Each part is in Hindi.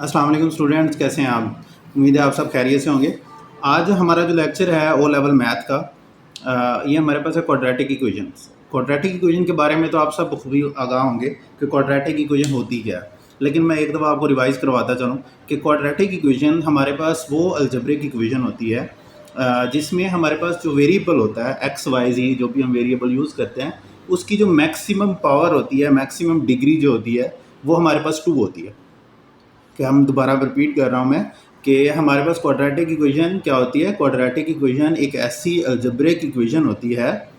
अस्सलाम वालेकुम स्टूडेंट्स, कैसे हैं आप? उम्मीद है आप सब खैरियत से होंगे। आज हमारा जो लेक्चर है ओ लेवल मैथ का, ये हमारे पास है क्वाड्रेटिक इक्वेशंस। क्वाड्रेटिक इक्वेशन के बारे में तो आप सब बखूबी आगाह होंगे कि क्वाड्रेटिक इक्वेशन होती क्या है, लेकिन मैं एक दफ़ा आपको रिवाइज़ करवाता चलूँ कि क्वाड्रेटिक इक्वेशन हमारे पास वो अलजेब्रिक इक्वेशन होती है जिसमें हमारे पास जो वेरिएबल होता है एक्स वाई जी, जो भी हम वेरिएबल यूज़ करते हैं, उसकी जो मैक्सिमम पावर होती है, मैक्सिमम डिग्री जो होती है, वो हमारे पास 2 होती है। कि हम दोबारा रिपीट कर रहा हूँ मैं कि हमारे पास क्वाड्रेटिक इक्वेशन क्या होती है। क्वाड्रेटिक इक्वेशन एक ऐसी अलजेब्रिक इक्वेशन होती है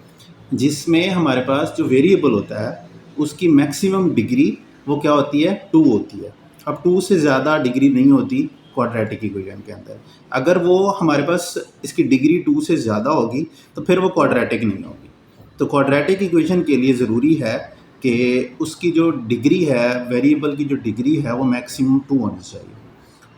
जिसमें हमारे पास जो वेरिएबल होता है उसकी मैक्सिमम डिग्री वो क्या होती है, 2 होती है। अब 2 से ज़्यादा डिग्री नहीं होती क्वाड्रेटिक इक्वेशन के अंदर। अगर वो हमारे पास इसकी डिग्री 2 से ज़्यादा होगी तो फिर वो क्वाड्रेटिक नहीं होगी। तो क्वाड्रेटिक इक्वेशन के लिए ज़रूरी है कि उसकी जो डिग्री है, वेरिएबल की जो डिग्री है, वो मैक्सिमम 2 होनी चाहिए।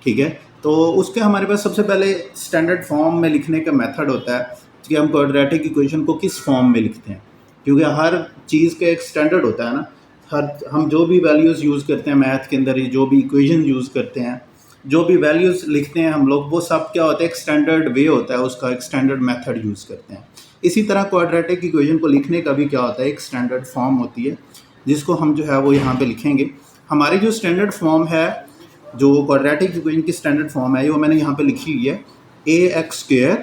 ठीक है, तो उसके हमारे पास सबसे पहले स्टैंडर्ड फॉर्म में लिखने का मेथड होता है कि हम क्वाड्रेटिक इक्वेशन को किस फॉर्म में लिखते हैं, क्योंकि हर चीज़ का एक स्टैंडर्ड होता है ना। हर हम जो भी वैल्यूज़ यूज़ करते हैं मैथ के अंदर, जो भी इक्वेशन यूज़ करते हैं, जो भी वैल्यूज़ लिखते हैं हम लोग, वो सब क्या होता है, एक स्टैंडर्ड वे होता है उसका, एक स्टैंडर्ड मेथड यूज़ करते हैं। इसी तरह क्वाड्रेटिक इक्वेशन को लिखने का भी क्या होता है, एक स्टैंडर्ड फॉर्म होती है जिसको हम जो है वो यहाँ पे लिखेंगे। हमारी जो स्टैंडर्ड फॉर्म है, जो क्वाड्रेटिक इक्वेशन की स्टैंडर्ड फॉर्म है, वो मैंने यहाँ पे लिखी हुई है, A X square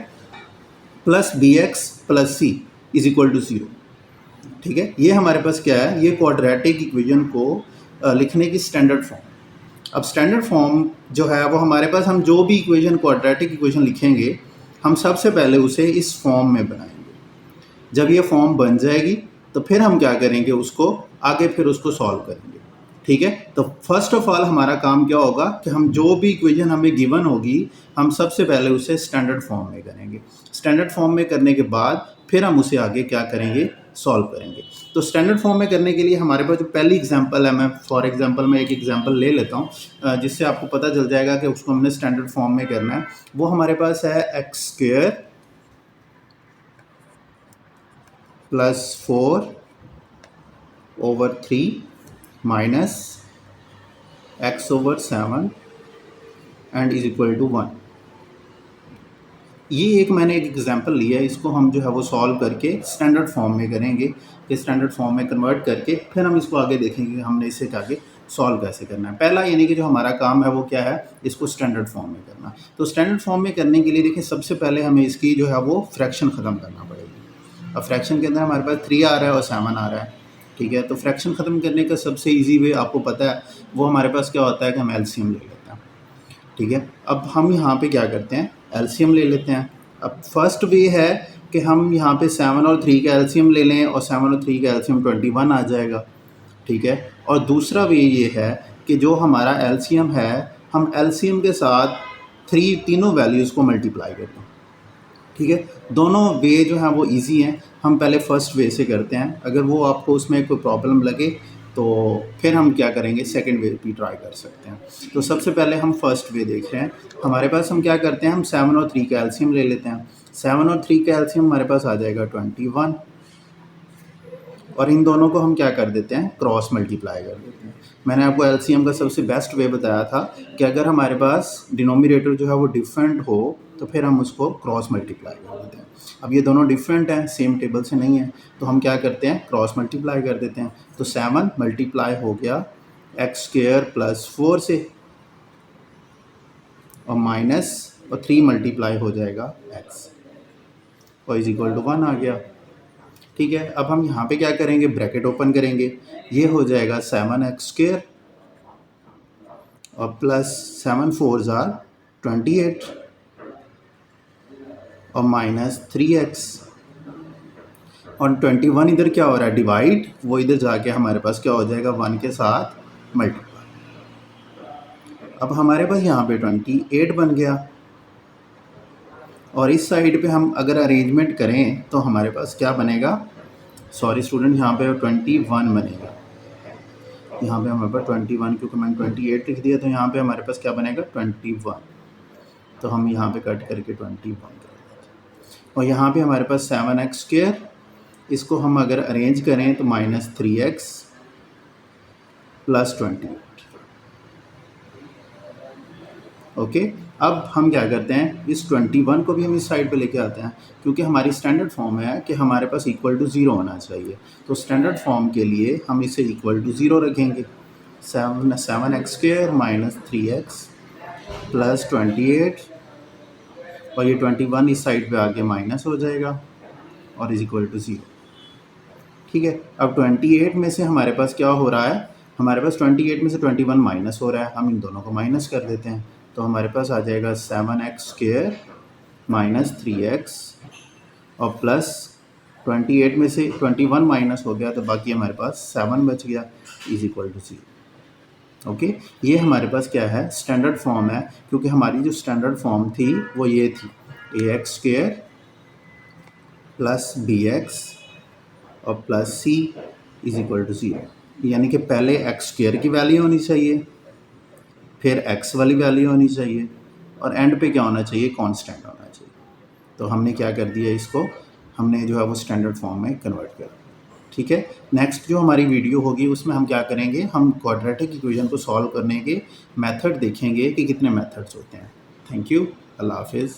plus B X plus C is equal to 0। ठीक है, ये हमारे पास क्या है, ये क्वाड्रेटिक इक्वेशन को लिखने की स्टैंडर्ड फॉर्म। अब स्टैंडर्ड फॉर्म जो है वो हमारे पास, हम जो भी इक्वेशन क्वाड्रेटिक इक्वेशन लिखेंगे, हम सबसे पहले उसे इस फॉर्म में बनाएंगे। जब ये फॉर्म बन जाएगी तो फिर हम क्या करेंगे, उसको आगे फिर उसको सॉल्व करेंगे। ठीक है, तो फर्स्ट ऑफ ऑल हमारा काम क्या होगा कि हम जो भी इक्वेशन हमें गिवन होगी, हम सबसे पहले उसे स्टैंडर्ड फॉर्म में करेंगे। स्टैंडर्ड फॉर्म में करने के बाद फिर हम उसे आगे क्या करेंगे, सॉल्व करेंगे। तो स्टैंडर्ड फॉर्म में करने के लिए हमारे पास जो पहली एग्जांपल है, मैं फॉर एग्जांपल मैं एक एग्जांपल ले लेता हूँ जिससे आपको पता चल जाएगा कि उसको हमने स्टैंडर्ड फॉर्म में करना है। वो हमारे पास है x square plus 4/3 minus x over 7 and is equal to 1। ये एक मैंने एक एग्जांपल लिया है, इसको हम जो है वो सॉल्व करके स्टैंडर्ड फॉर्म में करेंगे। कि स्टैंडर्ड फॉर्म में कन्वर्ट करके फिर हम इसको आगे देखेंगे कि हमने इसे आगे सॉल्व कैसे करना है। पहला यानी कि जो हमारा काम है वो क्या है, इसको स्टैंडर्ड फॉर्म में करना। तो स्टैंडर्ड फॉर्म में करने के लिए देखिए, सबसे पहले हमें इसकी जो है वो फ्रैक्शन ख़त्म करना पड़ेगी। अब फ्रैक्शन के अंदर हमारे पास 3 आ रहा है और 7 आ रहा है। ठीक है, तो फ्रैक्शन ख़त्म करने का सबसे ईजी वे आपको पता है, वो हमारे पास क्या होता है कि हम एलसीएम ले लेते हैं। ठीक है, अब हम यहाँ पे क्या करते हैं, एलसीएम ले लेते हैं। अब फर्स्ट वे है कि हम यहाँ पे 7 और 3 का एलसीएम ले लें और 7 और 3 का एलसीएम 21 आ जाएगा। ठीक है, और दूसरा वे ये है कि जो हमारा एलसीएम है, हम एलसीएम के साथ तीनों वैल्यूज़ को मल्टीप्लाई करते हैं। ठीक है, दोनों वे जो हैं वो इजी हैं। हम पहले फर्स्ट वे से करते हैं, अगर वो आपको उसमें कोई प्रॉब्लम लगे तो फिर हम क्या करेंगे, सेकंड वे भी ट्राई कर सकते हैं। तो सबसे पहले हम फर्स्ट वे देख रहे हैं। हमारे पास हम क्या करते हैं, हम 7 और 3 का एलसीएम ले लेते हैं। 7 और 3 का एलसीएम हमारे पास आ जाएगा 21, और इन दोनों को हम क्या कर देते हैं, क्रॉस मल्टीप्लाई कर देते हैं। मैंने आपको एलसीएम का सबसे बेस्ट वे बताया था कि अगर हमारे पास डिनोमिनेटर जो है वो डिफरेंट हो तो फिर हम उसको क्रॉस मल्टीप्लाई कर देते हैं। अब ये दोनों डिफरेंट हैं, सेम टेबल से नहीं है, तो हम क्या करते हैं, क्रॉस मल्टीप्लाई कर देते हैं। तो 7 मल्टीप्लाई हो गया एक्स स्क्वेयर प्लस 4 से, और माइनस और 3 मल्टीप्लाई हो जाएगा एक्स, और इज इक्वल टू 1 आ गया। ठीक है, अब हम यहाँ पे क्या करेंगे, ब्रैकेट ओपन करेंगे, ये हो जाएगा 7x स्क्वेयर और प्लस 7 4 ज़ार 28 और माइनस 3x, और 21 इधर क्या हो रहा है, डिवाइड, वो इधर जाके हमारे पास क्या हो जाएगा, 1 के साथ मल्टीप्लाई। अब हमारे पास यहाँ पे 28 बन गया, और इस साइड पे हम अगर अरेंजमेंट करें तो हमारे पास क्या बनेगा, सॉरी स्टूडेंट, यहाँ पे 21 बनेगा। यहाँ पे हमारे पास 21, क्योंकि मैंने 28 लिख दिया, तो यहाँ पे हमारे पास क्या बनेगा, 21। तो हम यहाँ पे कट करके 21 कर देते, और यहाँ पे हमारे पास 7x स्क्वेयर, इसको हम अगर अरेंज करें तो माइनस 3x प्लस 28, ओके। अब हम क्या करते हैं, इस 21 को भी हम इस साइड पे लेके आते हैं, क्योंकि हमारी स्टैंडर्ड फॉर्म है कि हमारे पास इक्वल टू 0 होना चाहिए। तो स्टैंडर्ड फॉर्म के लिए हम इसे इक्वल टू 0 रखेंगे। 7x² माइनस 3x प्लस 28, और ये 21 इस साइड पे आके माइनस हो जाएगा और इज इक्वल टू 0। ठीक है। अब 28 में से हमारे पास क्या हो रहा है, हमारे पास 28 में से 21 माइनस हो रहा है, हम इन दोनों को माइनस कर देते हैं। तो हमारे पास आ जाएगा 7x² माइनस 3x और प्लस 28 में से 21 माइनस हो गया, तो बाकी हमारे पास 7 बच गया, इज इक्वल टू 0। ओके। ये हमारे पास क्या है, स्टैंडर्ड फॉर्म है, क्योंकि हमारी जो स्टैंडर्ड फॉर्म थी वो ये थी, ax² प्लस bx और plus c is equal to 0। यानी कि पहले x² की वैल्यू होनी चाहिए, फिर x वाली वैल्यू होनी चाहिए, और एंड पे क्या होना चाहिए, कांस्टेंट होना चाहिए। तो हमने क्या कर दिया, इसको हमने जो है वो स्टैंडर्ड फॉर्म में कन्वर्ट कर दिया। ठीक है। नेक्स्ट जो हमारी वीडियो होगी उसमें हम क्या करेंगे, हम क्वाड्रेटिक इक्वेशन को सॉल्व करने के मेथड देखेंगे कि कितने मेथड्स होते हैं। Thank you. अल्लाह हाफिज़।